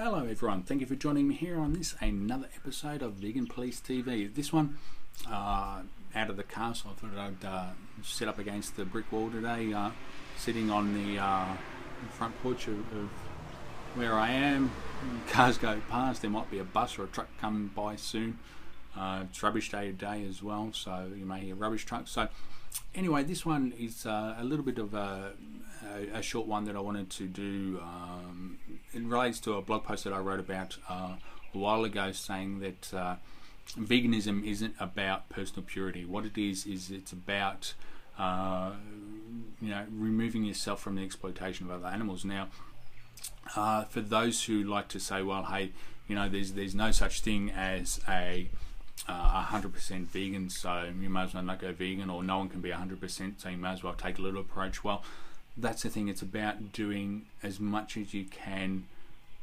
Hello everyone, thank you for joining me here on this another episode of Vegan Police TV. This one out of the car, so I thought I'd sit up against the brick wall today, sitting on the front porch of where I am. Cars go past, there might be a bus or a truck coming by soon. It's rubbish day today as well, so you may hear rubbish trucks. So anyway, this one is a little bit of a short one that I wanted to do. It relates to a blog post that I wrote about a while ago, saying that veganism isn't about personal purity. What it is it's about removing yourself from the exploitation of other animals. Now, for those who like to say, well, hey, there's no such thing as a 100% vegan, so you may as well not go vegan, or no one can be 100%, so you may as well take a little approach. Well, that's the thing. It's about doing as much as you can,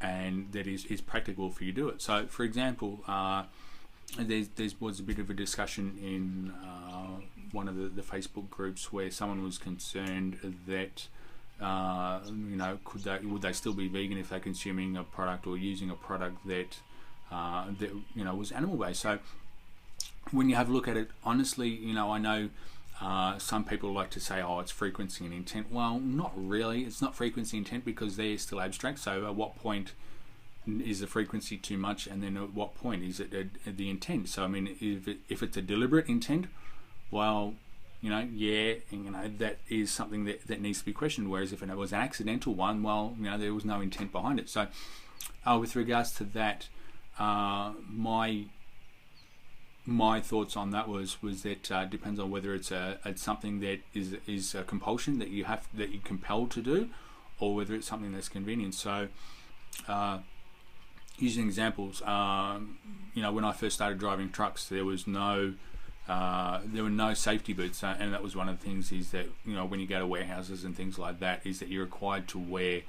and that is practical for you to do it. So, for example, there was a bit of a discussion in one of the Facebook groups where someone was concerned that would they still be vegan if they're consuming a product or using a product that was animal based. So when you have a look at it honestly, I know some people like to say, oh, it's frequency and intent. Well, not really. It's not frequency and intent, because they're still abstract. So at what point is the frequency too much, and then at what point is it the intent? So I mean, if it's a deliberate intent, well, that is something that needs to be questioned. Whereas if it was an accidental one, well, there was no intent behind it. So with regards to that, my thoughts on that was that depends on whether it's something that is a compulsion that you're compelled to do, or whether it's something that's convenient. So using examples, when I first started driving trucks, there were no safety boots, and that was one of the things, is that when you go to warehouses and things like that, is that you're required to wear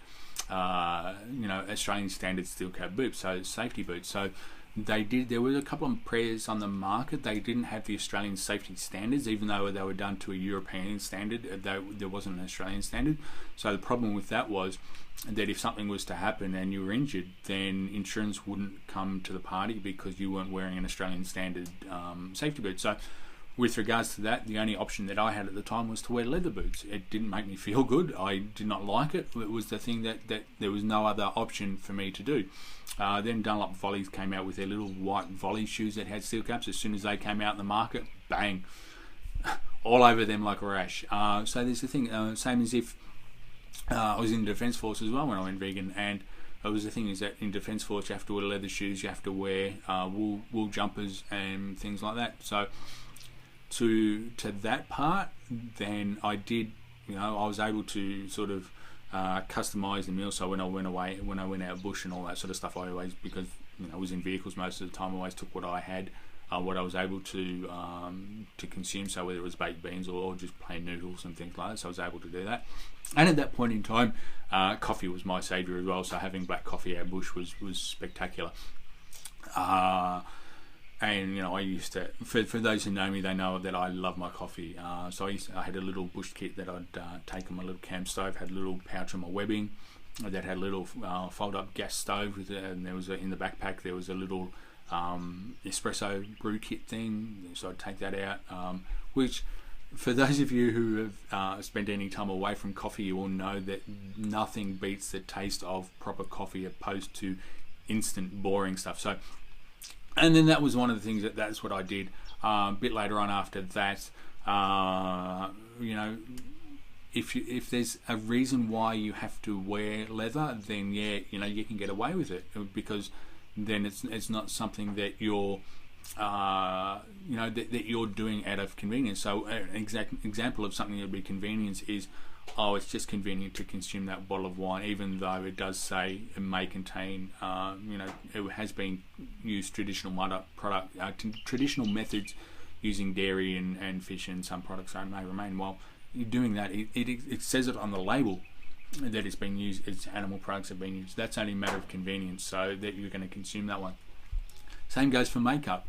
Australian standard steel cap boots, so safety boots. So there were a couple of pairs on the market. They didn't have the Australian safety standards, even though they were done to a European standard. There wasn't an Australian standard. So the problem with that was that if something was to happen and you were injured, then insurance wouldn't come to the party because you weren't wearing an Australian standard safety boot. So with regards to that, the only option that I had at the time was to wear leather boots. It didn't make me feel good. I did not like it. It was the thing that there was no other option for me to do. Then Dunlop Volleys came out with their little white volley shoes that had steel caps. As soon as they came out in the market, bang, all over them like a rash. So there's the thing. Same as if I was in the Defence Force as well when I went vegan, and it was the thing is that in Defence Force you have to wear leather shoes, you have to wear wool jumpers and things like that. So to that part, then I did, I was able to sort of customize the meal. So when I went out bush and all that sort of stuff, I always, because I was in vehicles most of the time, I always took what I had, what I was able to consume. So whether it was baked beans or just plain noodles and things like that, so I was able to do that. And at that point in time, coffee was my saviour as well. So having black coffee out bush was spectacular. And I used to, for those who know me, they know that I love my coffee. So I had a little bush kit that I'd take on my little camp stove, had a little pouch on my webbing that had a little fold-up gas stove, and there was in the backpack there was a little espresso brew kit thing. So I'd take that out, which, for those of you who have spent any time away from coffee, you will know that nothing beats the taste of proper coffee opposed to instant boring stuff. So. And then that was one of the things that's what I did. A bit later on after that, if there's a reason why you have to wear leather, then you can get away with it, because then it's not something that you're that you're doing out of convenience. So an exact example of something that would be convenience is, it's just convenient to consume that bottle of wine, even though it does say it may contain, it has been used traditional traditional methods using dairy and fish and some products that may remain. While you're doing that, it says it on the label that it's been used, it's animal products have been used. That's only a matter of convenience, so that you're going to consume that one. Same goes for makeup.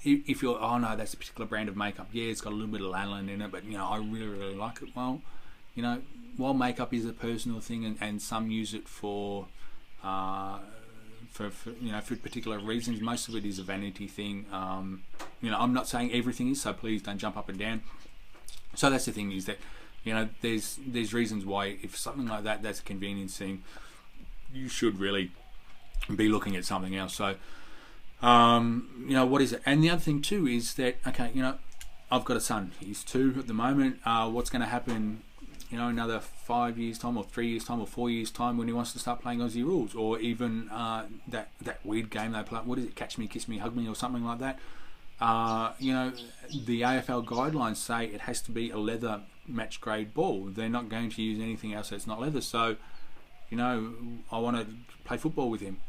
If you're, oh no, that's a particular brand of makeup, yeah, it's got a little bit of lanolin in it, but I really like it. Well, while makeup is a personal thing, and some use it for for particular reasons, most of it is a vanity thing. I'm not saying everything is, so please don't jump up and down. So that's the thing, is that there's reasons why, if something like that's a convenience thing, you should really be looking at something else. So what is it? And the other thing too is that, okay, I've got a son, he's 2 at the moment. What's going to happen another 5 years time, or 3 years time, or 4 years time, when he wants to start playing Aussie rules, or even that weird game they play, what is it, Catch Me, Kiss Me, Hug Me, or something like that. The AFL guidelines say it has to be a leather match grade ball. They're not going to use anything else that's not leather. So I want to play football with him.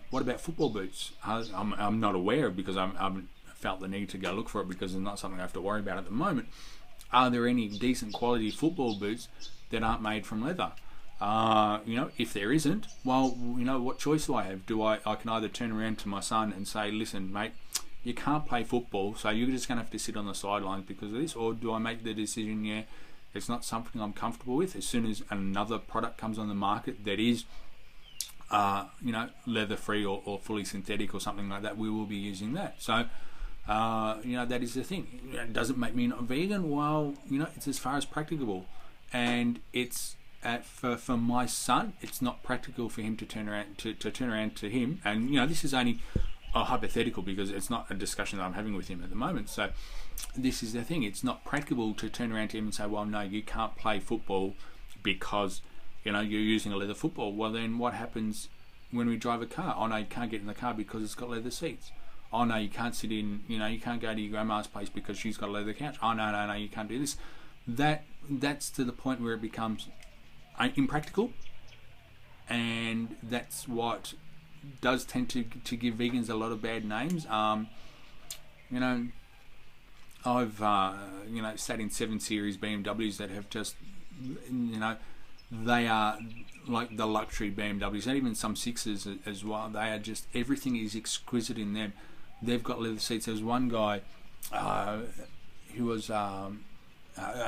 What about football boots? I'm not aware, because I haven't felt the need to go look for it, because it's not something I have to worry about at the moment. Are there any decent quality football boots that aren't made from leather? If there isn't, well, what choice do I have? I can either turn around to my son and say, listen, mate, you can't play football, so you're just going to have to sit on the sidelines because of this? Or do I make the decision, yeah, it's not something I'm comfortable with? As soon as another product comes on the market that is leather free or fully synthetic or something like that, we will be using that. So that is the thing. It doesn't make me not vegan. Well, it's as far as practicable, and it's for my son, it's not practical for him to turn around to him. And this is only a hypothetical, because it's not a discussion that I'm having with him at the moment. So this is the thing. It's not practical to turn around to him and say, well, no, you can't play football because you're using a leather football. Well, then what happens when we drive a car? Oh no, you can't get in the car because it's got leather seats. Oh no, you can't sit in, you can't go to your grandma's place because she's got a leather couch. Oh no, you can't do this. That's to the point where it becomes impractical, and that's what does tend to give vegans a lot of bad names. I've sat in 7 Series BMWs that have just, they are like the luxury BMWs, and even some 6s as well. They are just, everything is exquisite in them. They've got leather seats. There was one guy who was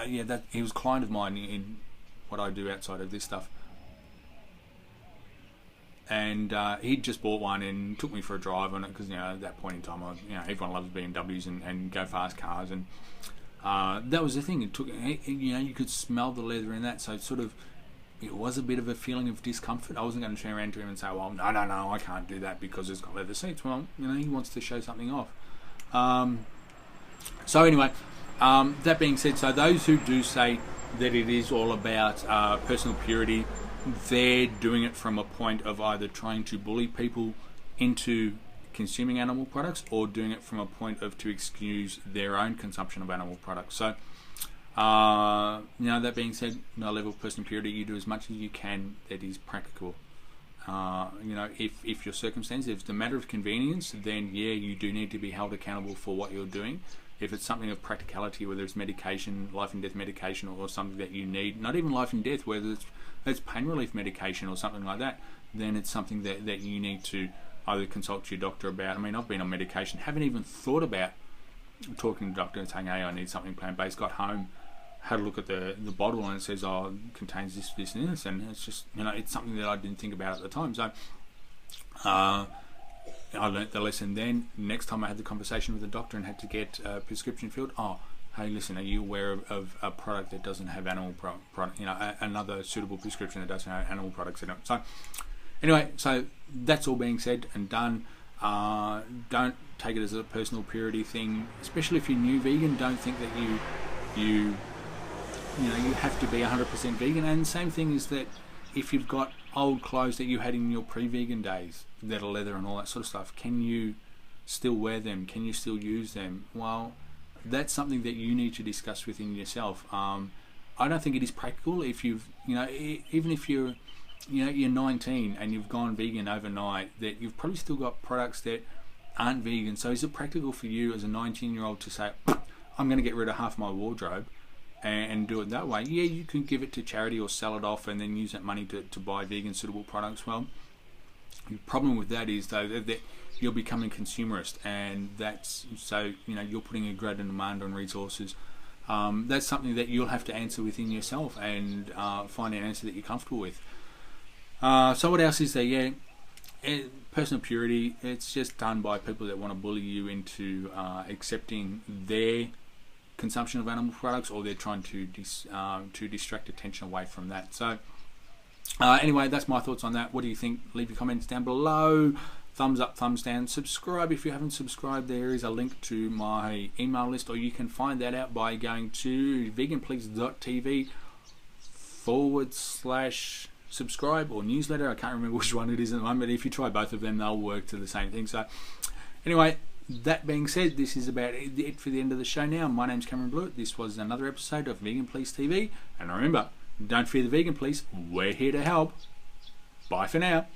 he was a client of mine in what I do outside of this stuff, and he'd just bought one and took me for a drive on it, because at that point in time, everyone loves BMWs and go fast cars, and that was the thing. It took, you could smell the leather in that, so it was a bit of a feeling of discomfort. I wasn't going to turn around to him and say, well, no, I can't do that because it's got leather seats. Well, he wants to show something off. So anyway, that being said, so those who do say that it is all about personal purity, they're doing it from a point of either trying to bully people into consuming animal products, or doing it from a point of to excuse their own consumption of animal products. So that being said, no level of personal purity, you do as much as you can that is practical. If your circumstance, if it's a matter of convenience, then yeah, you do need to be held accountable for what you're doing. If it's something of practicality, whether it's medication, life and death medication, or something that you need, not even life and death, whether it's pain relief medication or something like that, then it's something that you need to either consult your doctor about. I mean, I've been on medication, haven't even thought about talking to the doctor and saying, hey, I need something plant-based. Got home, had a look at the bottle, and it says, oh, it contains this and this, and it's just, it's something that I didn't think about at the time. So I learnt the lesson then. Next time I had the conversation with the doctor and had to get a prescription filled, oh, hey, listen, are you aware of a product that doesn't have animal product, another suitable prescription that doesn't have animal products in it? So anyway, so that's all being said and done. Don't take it as a personal purity thing, especially if you're new vegan. Don't think that you have to be 100% vegan. And same thing is that if you've got old clothes that you had in your pre-vegan days that are leather and all that sort of stuff, can you still wear them? Can you still use them? Well, that's something that you need to discuss within yourself. I don't think it is practical if you've, even if you're 19 and you've gone vegan overnight, that you've probably still got products that aren't vegan. So is it practical for you as a 19-year-old to say, I'm going to get rid of half my wardrobe and do it that way? Yeah, you can give it to charity or sell it off and then use that money to buy vegan suitable products. Well, the problem with that is though that you're becoming consumerist, and that's so you're putting a greater demand on resources. that's something that you'll have to answer within yourself and find an answer that you're comfortable with. So what else is there? Yeah, personal purity. It's just done by people that want to bully you into accepting their consumption of animal products, or they're trying to distract attention away from that. So anyway, that's my thoughts on that. What do you think? Leave your comments down below. Thumbs up, thumbs down. Subscribe if you haven't subscribed. There is a link to my email list, or you can find that out by going to veganplease.tv/subscribe or newsletter. I can't remember which one it is at the moment, but if you try both of them, they'll work to the same thing. So anyway, that being said, this is about it for the end of the show now. My name's Cameron Blewett. This was another episode of Vegan Police TV. And remember, don't fear the vegan police. We're here to help. Bye for now.